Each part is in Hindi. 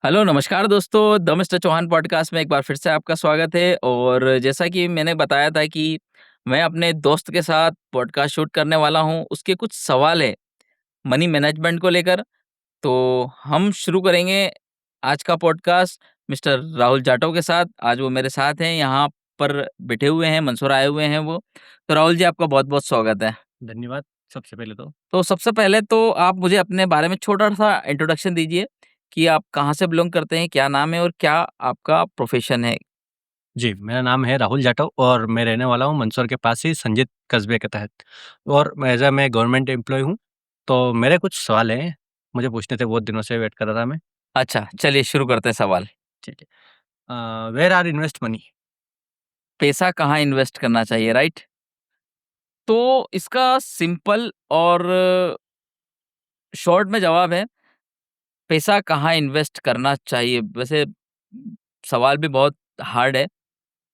हेलो, नमस्कार दोस्तों। द मिस्टर चौहान पॉडकास्ट में एक बार फिर से आपका स्वागत है। और जैसा कि मैंने बताया था कि मैं अपने दोस्त के साथ पॉडकास्ट शूट करने वाला हूँ, उसके कुछ सवाल है मनी मैनेजमेंट को लेकर। तो हम शुरू करेंगे आज का पॉडकास्ट मिस्टर राहुल जाटव के साथ। आज वो मेरे साथ हैं, यहाँ पर बैठे हुए हैं, मंसूर आए हुए हैं वो। तो राहुल जी, आपका बहुत-बहुत स्वागत है। धन्यवाद सबसे पहले तो। तो सबसे पहले तो आप मुझे अपने बारे में छोटा-सा इंट्रोडक्शन दीजिए कि आप कहाँ से बिलॉन्ग करते हैं, क्या नाम है और क्या आपका प्रोफ़ेशन है? जी, मेरा नाम है राहुल जाटव और मैं रहने वाला हूँ मंदसौर के पास ही संजीत कस्बे के तहत और मैं गवर्नमेंट एम्प्लॉयी हूँ। तो मेरे कुछ सवाल हैं, मुझे पूछने थे, बहुत दिनों से वेट कर रहा था मैं। अच्छा, चलिए शुरू करते हैं सवाल। ठीक है। Where are invest money? पैसा कहाँ इन्वेस्ट करना चाहिए, राइट? तो इसका सिंपल और शॉर्ट में जवाब है, पैसा कहाँ इन्वेस्ट करना चाहिए। वैसे सवाल भी बहुत हार्ड है,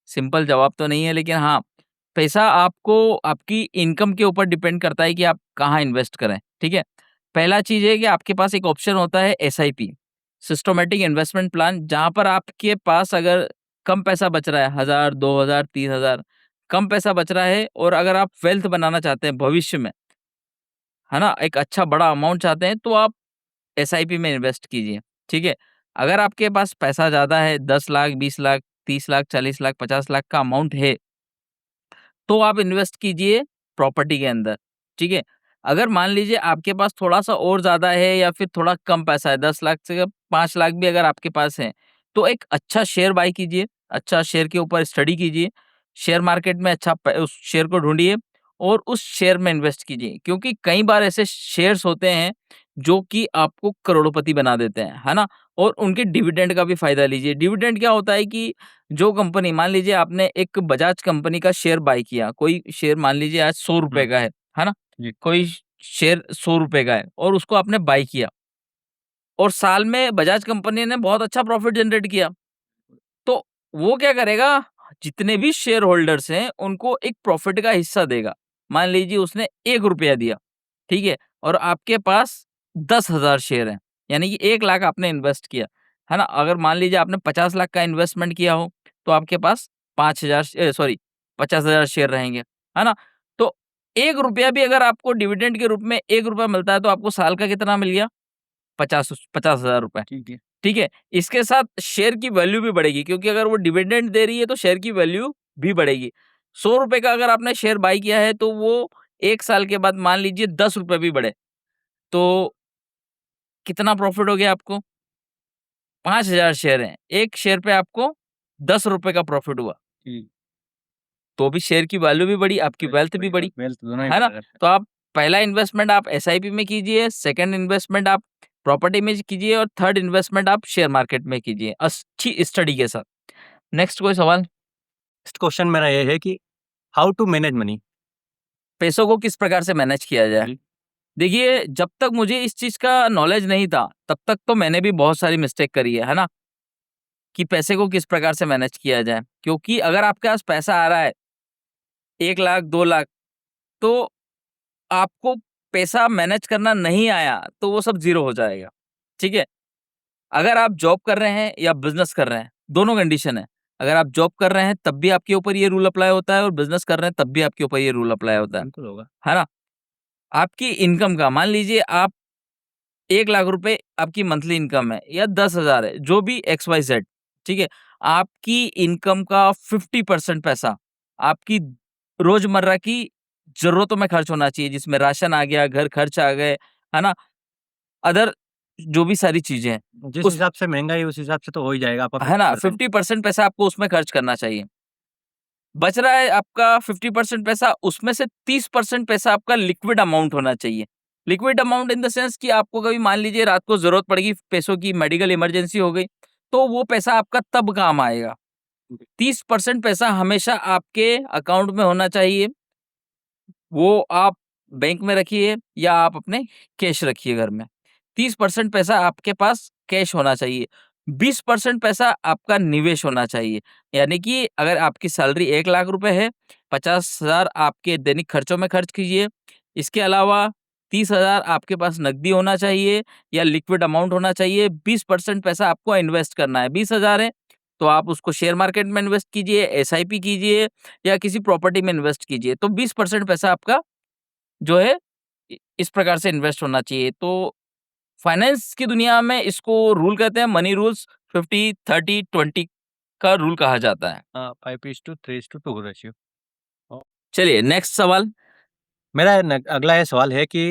सिंपल जवाब तो नहीं है, लेकिन हाँ, पैसा आपको आपकी इनकम के ऊपर डिपेंड करता है कि आप कहाँ इन्वेस्ट करें, ठीक है? पहला चीज़ है कि आपके पास एक ऑप्शन होता है एसआईपी, सिस्टमैटिक इन्वेस्टमेंट प्लान, जहाँ पर आपके पास अगर कम पैसा बच रहा है, 1000, 2000, 3000 कम पैसा बच रहा है और अगर आप वेल्थ बनाना चाहते हैं भविष्य में, है ना? एक अच्छा बड़ा अमाउंट चाहते हैं, तो आप एसआईपी में इन्वेस्ट कीजिए, ठीक है? अगर आपके पास पैसा ज़्यादा है, 10 लाख, 20 लाख, 30 लाख, 40 लाख, 50 लाख का अमाउंट है, तो आप इन्वेस्ट कीजिए प्रॉपर्टी के अंदर, ठीक है? अगर मान लीजिए आपके पास थोड़ा-सा और ज़्यादा है या फिर थोड़ा कम पैसा है, 10 लाख से 5 लाख भी अगर आपके पास है, तो एक अच्छा शेयर बाय कीजिए, अच्छा शेयर के ऊपर स्टडी कीजिए, शेयर मार्केट में अच्छा प उस शेयर को ढूँढिए और उस शेयर में इन्वेस्ट कीजिए। क्योंकि कई बार ऐसे शेयर्स होते हैं, जो कि आपको करोड़पति बना देते हैं, है ना? और उनके डिविडेंड का भी फ़ायदा लीजिए। डिविडेंड क्या होता है कि जो कंपनी, मान लीजिए आपने एक बजाज कंपनी का शेयर बाय किया, कोई शेयर मान लीजिए आज ₹100 हुँ, का है ना? जी। कोई शेयर ₹100 का है और उसको आपने बाय किया और साल में बजाज कंपनी ने बहुत अच्छा प्रॉफिट जनरेट किया। तो वो क्या करेगा, जितने भी शेयर होल्डर्स हैं, उनको एक प्रॉफिट का हिस्सा देगा। मान लीजिए उसने ₹1 दिया, ठीक है? और आपके पास 10,000 शेयर हैं, यानी कि 1 लाख आपने इन्वेस्ट किया, है ना? अगर मान लीजिए आपने 50 लाख का इन्वेस्टमेंट किया हो, तो आपके पास 50,000 शेयर रहेंगे, है ना? तो ₹1 भी अगर आपको डिविडेंड के रूप में ₹1 मिलता है, तो आपको साल का कितना मिल गया? 50,000 रुपए। ठीक है। ठीक है? इसके साथ शेयर की वैल्यू भी बढ़ेगी, क्योंकि अगर वो डिविडेंड दे रही है तो शेयर की वैल्यू भी बढ़ेगी। ₹100 का अगर आपने शेयर बाय किया है तो वो 1 साल के बाद मान लीजिए ₹10 भी बढ़े, तो कितना प्रॉफिट हो गया आपको? 5,000 शेयर हैं, 1 शेयर पे आपको ₹10 का प्रॉफिट हुआ। जी, तो भी शेयर की वैल्यू भी बढ़ी, आपकी वैल्यू वेल्थ भी बढ़ी और बढ़ी, वेल्थ दोनों ही है ना? बढ़ा रहता है। तो आप पहला इन्वेस्टमेंट आप एसआईपी में कीजिए, सेकंड इन्वेस्टमेंट आप प्रॉपर्टी में कीजिए और थर्ड इन्वेस्टमेंट आप शेयर मार्केट में कीजिए, अच्छी स्टडी के साथ। नेक्स्ट कोई सवाल? नेक्स्ट क्वेश्चन मेरा ये है कि हाउ टू मैनेज मनी? पैसों को किस प्रकार से मैनेज किया जाए? जी, देखिए, जब तक मुझे इस चीज़ का नॉलेज नहीं था, तब तक तो मैंने भी बहुत सारी मिस्टेक करी है ना? कि पैसे को किस प्रकार से मैनेज किया जाए। क्योंकि अगर आपके पास पैसा आ रहा है 1 लाख, 2 लाख, तो आपको पैसा मैनेज करना नहीं आया, तो वो सब ज़ीरो हो जाएगा, ठीक है? अगर आप जॉब कर रहे हैं या बिज़नेस कर रहे हैं, दोनों कंडीशन है। अगर आप जॉब कर रहे हैं, तब भी आपके ऊपर ये रूल अप्लाई होता है और बिज़नेस कर रहे हैं, तब भी आपके ऊपर ये रूल अप्लाई होता बिल्कुल होगा। है ना? आपकी इनकम का मान लीजिए आप 1 लाख रुपए आपकी मंथली इनकम है या 10,000 है, जो भी एक्स वाई ज़ेड, ठीक है? आपकी इनकम का 50% पैसा आपकी रोज़मर्रा की ज़रूरतों में खर्च होना चाहिए, जिसमें राशन आ गया, घर खर्च आ गए, है ना? अदर जो भी सारी चीज़ें हैं, जिस उस हिसाब से महँगाई है उस हिसाब से तो हो ही जाएगा आपका है ना? 50%। 50% पैसा आपको उसमें खर्च करना चाहिए। बच रहा है आपका 50% पैसा, उसमें से 30% पैसा आपका लिक्विड अमाउंट होना चाहिए। Liquid amount in the sense कि आपको कभी मान लीजिए रात को ज़रूरत पड़ेगी पैसों की, मेडिकल इमरजेंसी हो गई, तो वो पैसा आपका तब काम आएगा। 30% पैसा हमेशा आपके अकाउंट में होना चाहिए, वो आप बैंक में रखिए या आप अपने कैश रखिए घर में। 30% पैसा आपके पास कैश होना चाहिए। 20% पैसा आपका निवेश होना चाहिए। यानी कि अगर आपकी सैलरी 1 लाख रुपए है, 50,000 आपके दैनिक खर्चों में खर्च कीजिए। इसके अलावा 30,000 आपके पास नकदी होना चाहिए या लिक्विड अमाउंट होना चाहिए, 20% पैसा आपको इन्वेस्ट करना है। 20,000 है तो आप उसको शेयर मार्केट में इन्वेस्ट कीजिए, एसआईपी कीजिए या किसी प्रॉपर्टी में इन्वेस्ट कीजिए। तो 20% पैसा आपका जो है इस प्रकार से इन्वेस्ट होना चाहिए। तो फाइनेंस की दुनिया में इसको रूल कहते हैं मनी रूल्स 50-30-20 का रूल कहा जाता है। 5:3:2 रेशियो। चलिए नेक्स्ट सवाल। मेरा अगला ये सवाल है कि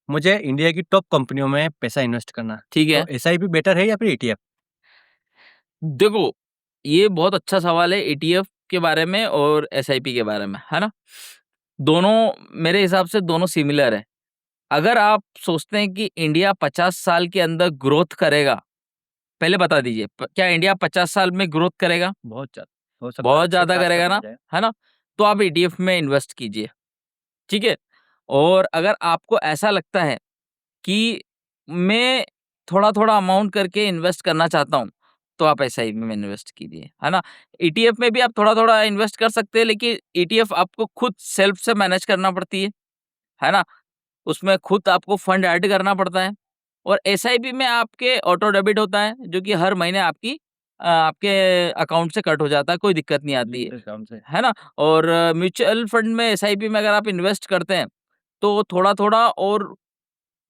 मुझे इंडिया की टॉप कंपनियों में पैसा इन्वेस्ट करना, ठीक है। तो एसआईपी बेटर है या फिर ईटीएफ? देखो, ये बहुत अच्छा सवाल है ईटीएफ के बारे में और एसआईपी के बारे में, है ना? दोनों मेरे हिसाब से दोनों सिमिलर है। अगर आप सोचते हैं कि इंडिया 50 साल के अंदर ग्रोथ करेगा, पहले बता दीजिए क्या इंडिया 50 साल में ग्रोथ करेगा? बहुत ज़्यादा, हो सकता है बहुत अच्छे ज़्यादा खासा करेगा बढ़ ना, जाए। है ना? तो आप ईटीएफ में इन्वेस्ट कीजिए, ठीक है? और अगर आपको ऐसा लगता है कि मैं थोड़ा-थोड़ा अमाउंट करके इन्वेस्ट करना चाहता हूँ, तो आप एसआईपी में इन्वेस्ट कीजिए, है ना? ईटीएफ में भी आप थोड़ा-थोड़ा इन्वेस्ट कर सकते हैं, लेकिन ईटीएफ आपको खुद सेल्फ से मैनेज करना पड़ती है ना? उसमें खुद आपको फंड ऐड करना पड़ता है और एसआईपी में आपके ऑटो डेबिट होता है, जो कि हर महीने आपके अकाउंट से कट हो जाता है, कोई दिक्कत नहीं आती लिमिट अकाउंट से। है ना? और म्यूचुअल फंड में एसआईपी में अगर आप इन्वेस्ट करते हैं, तो थोड़ा-थोड़ा और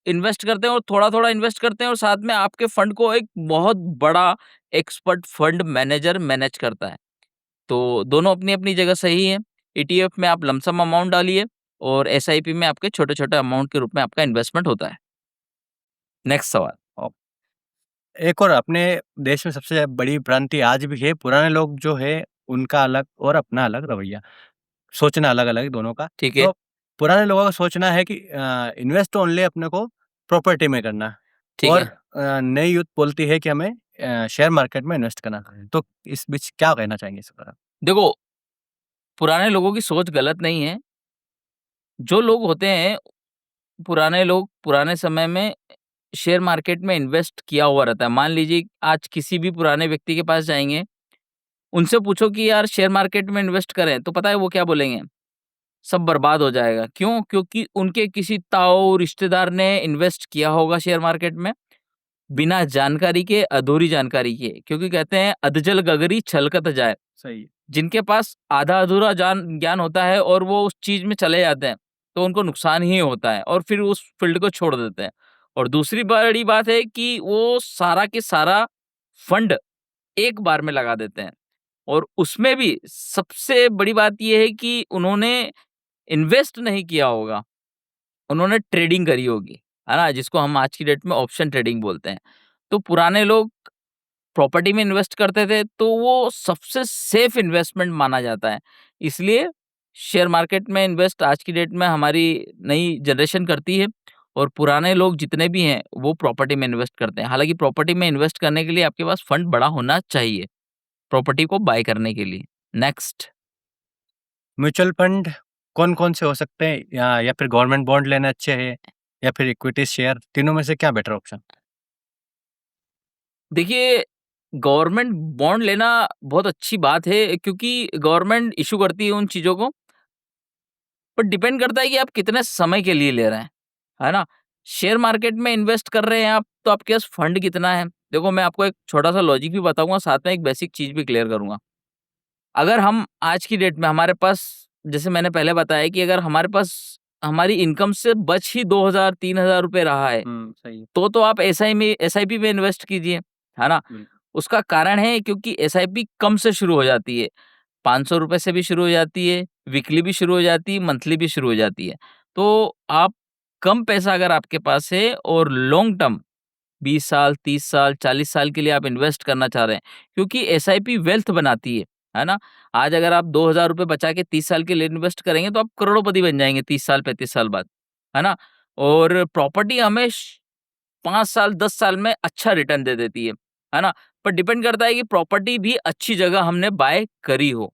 इन्वेस्ट करते हैं और थोड़ा-थोड़ा इन्वेस्ट करते हैं और साथ में आपके फंड को एक बहुत बड़ा एक्सपर्ट फंड मैनेजर मैनेज करता है। तो दोनों अपनी-अपनी जगह सही है। ईटीएफ में आप लमसम अमाउंट डालिए और एसआईपी में आपके छोटे-छोटे अमाउंट के रूप में आपका इन्वेस्टमेंट होता है। नेक्स्ट सवाल। औ एक और अपने देश में सबसे बड़ी भ्रांति आज भी है, पुराने लोग जो है उनका अलग और अपना अलग रवैया, सोचना अलग-अलग है दोनों का। ठीक है, तो पुराने लोगों का सोचना है कि इन्वेस्ट ओनली अपने को प्रॉपर्टी में करना है ठीक और है। नई यूथ बोलती है कि हमें शेयर मार्केट में इन्वेस्ट करना है। तो इस बीच क्या कहना चाहेंगे इस पर आप? देखो, पुराने लोगों की सोच गलत नहीं है। जो लोग होते हैं, पुराने लोग पुराने समय में शेयर मार्केट में इन्वेस्ट किया हुआ रहता है। मान लीजिए आज किसी भी पुराने व्यक्ति के पास जाएँगे, उनसे पूछो कि यार शेयर मार्केट में इन्वेस्ट करें, तो पता है वो क्या बोलेंगे? सब बर्बाद हो जाएगा। क्यों? क्योंकि उनके किसी ताऊ रिश्तेदार ने इन्वेस्ट किया होगा शेयर मार्केट में, बिना जानकारी के, अधूरी जानकारी के। क्योंकि कहते हैं अधजल गगरी छलकत जाए। सही है। जिनके पास आधा-अधूरा ज्ञान होता है और वो उस चीज़ में चले जाते हैं, तो उनको नुकसान ही होता है और फिर उस फ़ील्ड को छोड़ देते हैं। और दूसरी बड़ी बात है कि वो सारा के सारा फंड एक बार में लगा देते हैं और उसमें भी सबसे बड़ी बात ये है कि उन्होंने इन्वेस्ट नहीं किया होगा, उन्होंने ट्रेडिंग करी होगी, है ना? जिसको हम आज की डेट में ऑप्शन ट्रेडिंग बोलते हैं। तो पुराने लोग प्रॉपर्टी में इन्वेस्ट करते थे, तो वो सबसे सेफ इन्वेस्टमेंट माना जाता है। इसलिए शेयर मार्केट में इन्वेस्ट आज की डेट में हमारी नई जनरेशन करती है और पुराने लोग जितने भी हैं, वो प्रॉपर्टी में इन्वेस्ट करते हैं। हालाँकि प्रॉपर्टी में इन्वेस्ट करने के लिए आपके पास फंड बड़ा होना चाहिए, प्रॉपर्टी को बाय करने के लिए। नेक्स्ट। म्यूचुअल फंड कौन-कौन से हो सकते हैं या फिर गवर्नमेंट बॉन्ड लेना अच्छे हैं या फिर इक्विटी शेयर, तीनों में से क्या बेटर ऑप्शन? देखिए, गवर्नमेंट बॉन्ड लेना बहुत अच्छी बात है क्योंकि गवर्नमेंट इश्यू करती है उन चीज़ों को, पर डिपेंड करता है कि आप कितने समय के लिए ले रहे हैं, है ना? शेयर मार्केट में इन्वेस्ट कर रहे हैं आप, तो आपके पास फंड कितना है? देखो, मैं आपको एक छोटा-सा लॉजिक भी बताऊँगा, साथ में एक बेसिक चीज़ भी क्लियर करूँगा। अगर हम आज की डेट में हमारे पास जैसे मैंने पहले बताया कि अगर हमारे पास हमारी इनकम से बच ही 2,000 3,000 रुपए रहा है, सही है। तो आप एसआईपी में इन्वेस्ट कीजिए, है ना? बिल्कुल। उसका कारण है क्योंकि एसआईपी कम से शुरू हो जाती है। ₹500 से भी शुरू हो जाती है, वीकली भी शुरू हो जाती है, मंथली भी शुरू हो जाती है। तो आप कम पैसा अगर आपके पास है और लॉन्ग टर्म 20 साल, 30 साल, 40 साल के लिए आप इन्वेस्ट करना चाह रहे हैं, क्योंकि एसआईपी वेल्थ बनाती है ना? आज अगर आप ₹2000 बचा के 30 साल के लिए इन्वेस्ट करेंगे, तो आप करोड़पति बन जाएँगे 30 साल, 35 साल बाद, है ना? और प्रॉपर्टी हमें 5 साल, 10 साल में अच्छा रिटर्न दे देती है ना? पर डिपेंड करता है कि प्रॉपर्टी भी अच्छी जगह हमने बाय करी हो।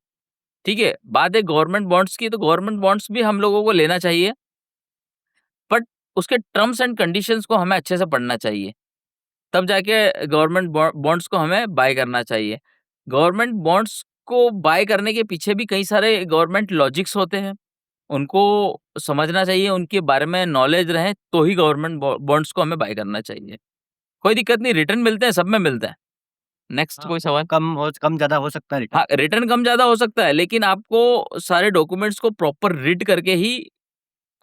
ठीक है, बात है गवर्नमेंट बॉन्ड्स की, तो गवर्नमेंट बॉन्ड्स भी हम लोगों को लेना चाहिए, बट उसके टर्म्स एंड कंडीशंस को हमें अच्छे से पढ़ना चाहिए। तब जाके गवर्नमेंट बॉन्ड्स को हमें बाय करना चाहिए। गवर्नमेंट बॉन्ड्स को बाय करने के पीछे भी कई सारे गवर्नमेंट लॉजिक्स होते हैं उनको समझना चाहिए, उनके बारे में नॉलेज रहे तो ही गवर्नमेंट बॉन्ड्स को हमें बाय करना चाहिए। कोई दिक्कत नहीं, रिटर्न मिलते हैं, सब में मिलता है। नेक्स्ट हाँ, कोई वो सवाल? कम ज़्यादा हो सकता है रिटर्न। हाँ, रिटर्न कम ज़्यादा हो सकता है, लेकिन आपको सारे डॉक्यूमेंट्स को प्रॉपर रीड करके ही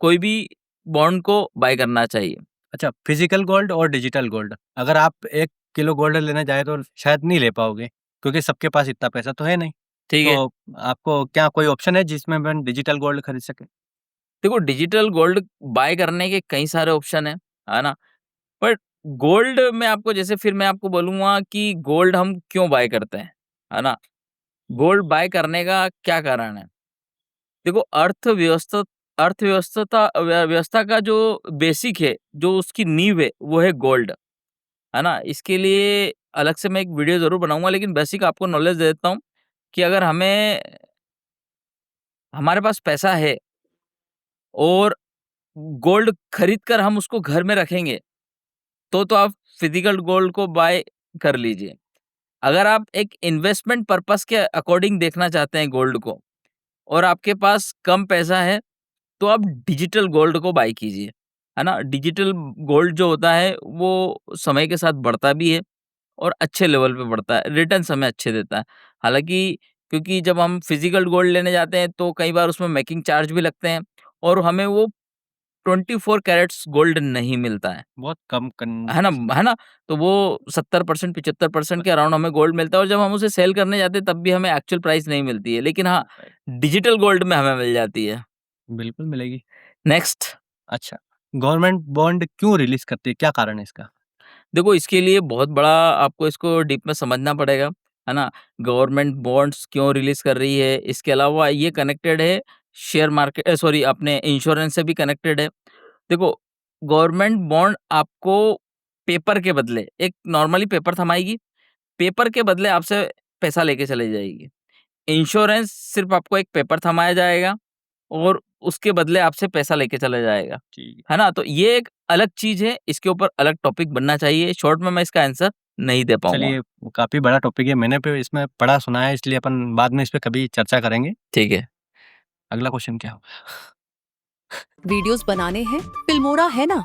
कोई भी बॉन्ड को बाय करना चाहिए। अच्छा, फिजिकल गोल्ड और डिजिटल गोल्ड, अगर आप 1 किलो गोल्ड लेना चाहें तो शायद नहीं ले पाओगे, क्योंकि सबके पास इतना पैसा तो है नहीं। ठीक है? तो आपको क्या कोई ऑप्शन है जिसमें हम डिजिटल गोल्ड खरीद सकें? देखो, डिजिटल गोल्ड बाय करने के कई सारे ऑप्शन हैं, है ना? बट गोल्ड में आपको, जैसे फिर मैं आपको बोलूँगा कि गोल्ड हम क्यों बाय करते हैं, है ना? गोल्ड बाय करने का क्या कारण है? देखो, व्यवस्था का जो बेसिक है, जो उसकी नींव है, वो है गोल्ड, है ना? इसके लिए अलग से मैं एक वीडियो ज़रूर बनाऊँगा, लेकिन बेसिक आपको नॉलेज दे देता हूँ कि अगर हमारे पास पैसा है और गोल्ड खरीद कर हम उसको घर में रखेंगे, तो आप फिजिकल गोल्ड को बाय कर लीजिए। अगर आप एक इन्वेस्टमेंट पर्पस के अकॉर्डिंग देखना चाहते हैं गोल्ड को और आपके पास कम पैसा है, तो आप डिजिटल गोल्ड को बाय कीजिए, है ना? डिजिटल गोल्ड जो होता है वो समय के साथ बढ़ता भी है और अच्छे लेवल पे बढ़ता है, रिटर्न्स हमें अच्छे देता है। हालाँकि क्योंकि जब हम फिजिकल गोल्ड लेने जाते हैं तो कई बार उसमें मेकिंग चार्ज भी लगते हैं और हमें वो 24 कैरेट्स गोल्ड नहीं मिलता बहुत कम है ना? है ना? तो वो 70% 75% के अच्छा, अराउंड हमें गोल्ड मिलता है और जब हम उसे सेल करने जाते हैं तब भी हमें एक्चुअल प्राइस नहीं मिलती है। लेकिन हाँ, राइट, डिजिटल गोल्ड में हमें मिल जाती है। बिल्कुल मिलेगी। नेक्स्ट, अच्छा, गवर्नमेंट बॉन्ड क्यों रिलीज़ करती है? क्या कारण है इसका? देखो, इसके लिए बहुत बड़ा आपको इसको डीप में समझना पड़ेगा, है ना? गवर्नमेंट बॉन्ड्स क्यों रिलीज़ कर रही है, इसके अलावा ये कनेक्टेड है शेयर मार्केट, सॉरी, अपने इंश्योरेंस से भी कनेक्टेड है। देखो, गवर्नमेंट बॉन्ड आपको पेपर के बदले, एक नॉर्मली पेपर थमाएगी, पेपर के बदले आपसे पैसा लेके चली जाएगी। इंश्योरेंस सिर्फ़ आपको एक पेपर थमाया जाएगा और उसके बदले आपसे पैसा लेके चला जाएगा। ठीक है ना? तो ये एक अलग चीज़ है, इसके ऊपर अलग टॉपिक बनना चाहिए। शॉर्ट में मैं इसका आंसर नहीं दे पाऊँगा। चलिए, वो काफ़ी बड़ा टॉपिक है, मैंने पे इसमें पढ़ा सुना है, इसलिए अपन बाद में इस पे कभी चर्चा करेंगे। ठीक है। अगला क्वेश्चन क्या होगा? वीडियोस बनाने हैं, फिल्मोरा है ना?